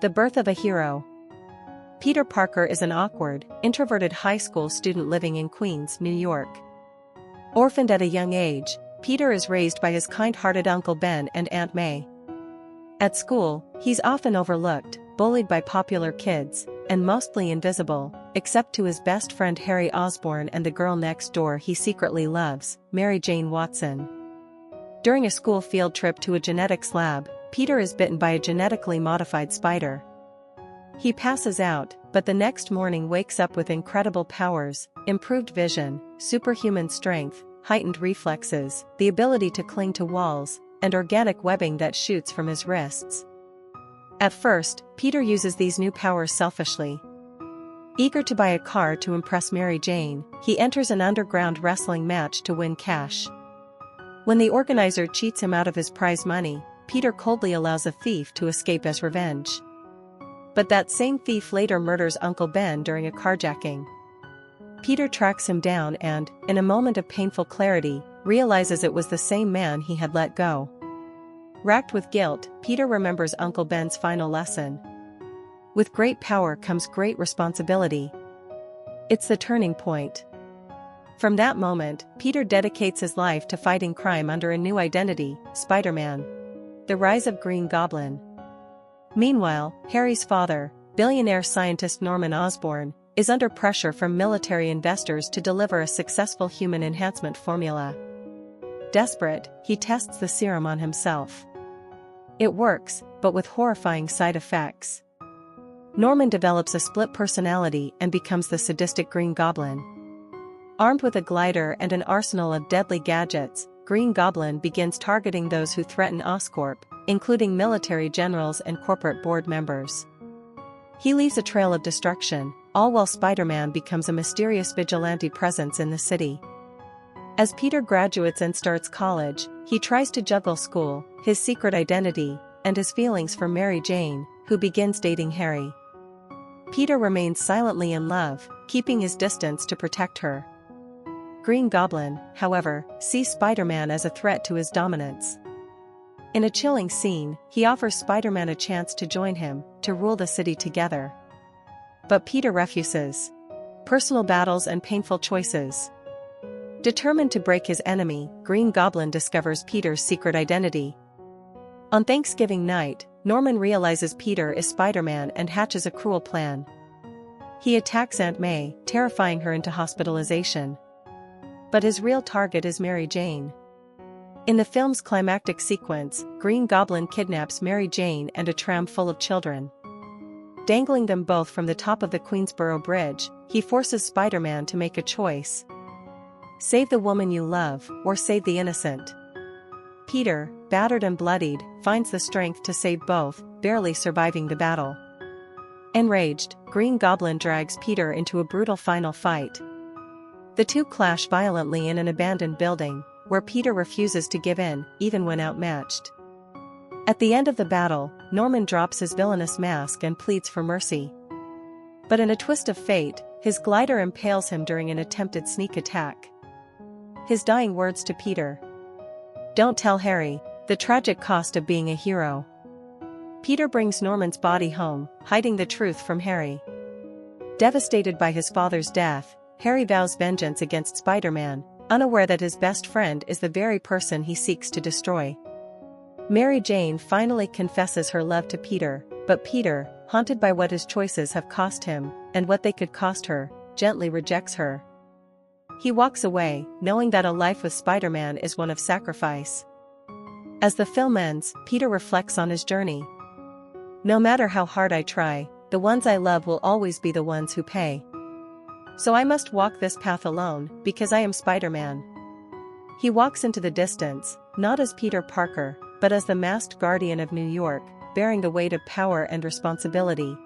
The birth of a hero. Peter Parker is an awkward, introverted high school student living in Queens, New York. Orphaned at a young age, Peter is raised by his kind-hearted Uncle Ben and Aunt May. At school, he's often overlooked, bullied by popular kids, and mostly invisible, except to his best friend Harry Osborn and the girl next door he secretly loves, Mary Jane Watson. During a school field trip to a genetics lab, Peter is bitten by a genetically modified spider. He passes out, but the next morning wakes up with incredible powers, improved vision, superhuman strength, heightened reflexes, the ability to cling to walls, and organic webbing that shoots from his wrists. At first, Peter uses these new powers selfishly. Eager to buy a car to impress Mary Jane, he enters an underground wrestling match to win cash. When the organizer cheats him out of his prize money, Peter coldly allows a thief to escape as revenge. But that same thief later murders Uncle Ben during a carjacking. Peter tracks him down and, in a moment of painful clarity, realizes it was the same man he had let go. Racked with guilt, Peter remembers Uncle Ben's final lesson. With great power comes great responsibility. It's the turning point. From that moment, Peter dedicates his life to fighting crime under a new identity, Spider-Man. The rise of Green Goblin. Meanwhile, Harry's father, billionaire scientist Norman Osborn, is under pressure from military investors to deliver a successful human enhancement formula. Desperate, he tests the serum on himself. It works, but with horrifying side effects. Norman develops a split personality and becomes the sadistic Green Goblin. Armed with a glider and an arsenal of deadly gadgets, Green Goblin begins targeting those who threaten Oscorp, including military generals and corporate board members. He leaves a trail of destruction, all while Spider-Man becomes a mysterious vigilante presence in the city. As Peter graduates and starts college, he tries to juggle school, his secret identity, and his feelings for Mary Jane, who begins dating Harry. Peter remains silently in love, keeping his distance to protect her. Green Goblin, however, sees Spider-Man as a threat to his dominance. In a chilling scene, he offers Spider-Man a chance to join him, to rule the city together. But Peter refuses. Personal battles and painful choices. Determined to break his enemy, Green Goblin discovers Peter's secret identity. On Thanksgiving night, Norman realizes Peter is Spider-Man and hatches a cruel plan. He attacks Aunt May, terrifying her into hospitalization. But his real target is Mary Jane. In the film's climactic sequence, Green Goblin kidnaps Mary Jane and a tram full of children. Dangling them both from the top of the Queensboro Bridge, he forces Spider-Man to make a choice. Save the woman you love, or save the innocent. Peter, battered and bloodied, finds the strength to save both, barely surviving the battle. Enraged, Green Goblin drags Peter into a brutal final fight. The two clash violently in an abandoned building, where Peter refuses to give in, even when outmatched. At the end of the battle, Norman drops his villainous mask and pleads for mercy. But in a twist of fate, his glider impales him during an attempted sneak attack. His dying words to Peter. "Don't tell Harry, the tragic cost of being a hero." Peter brings Norman's body home, hiding the truth from Harry. Devastated by his father's death, Harry vows vengeance against Spider-Man, unaware that his best friend is the very person he seeks to destroy. Mary Jane finally confesses her love to Peter, but Peter, haunted by what his choices have cost him, and what they could cost her, gently rejects her. He walks away, knowing that a life with Spider-Man is one of sacrifice. As the film ends, Peter reflects on his journey. "No matter how hard I try, the ones I love will always be the ones who pay. So I must walk this path alone, because I am Spider-Man." He walks into the distance, not as Peter Parker, but as the masked guardian of New York, bearing the weight of power and responsibility,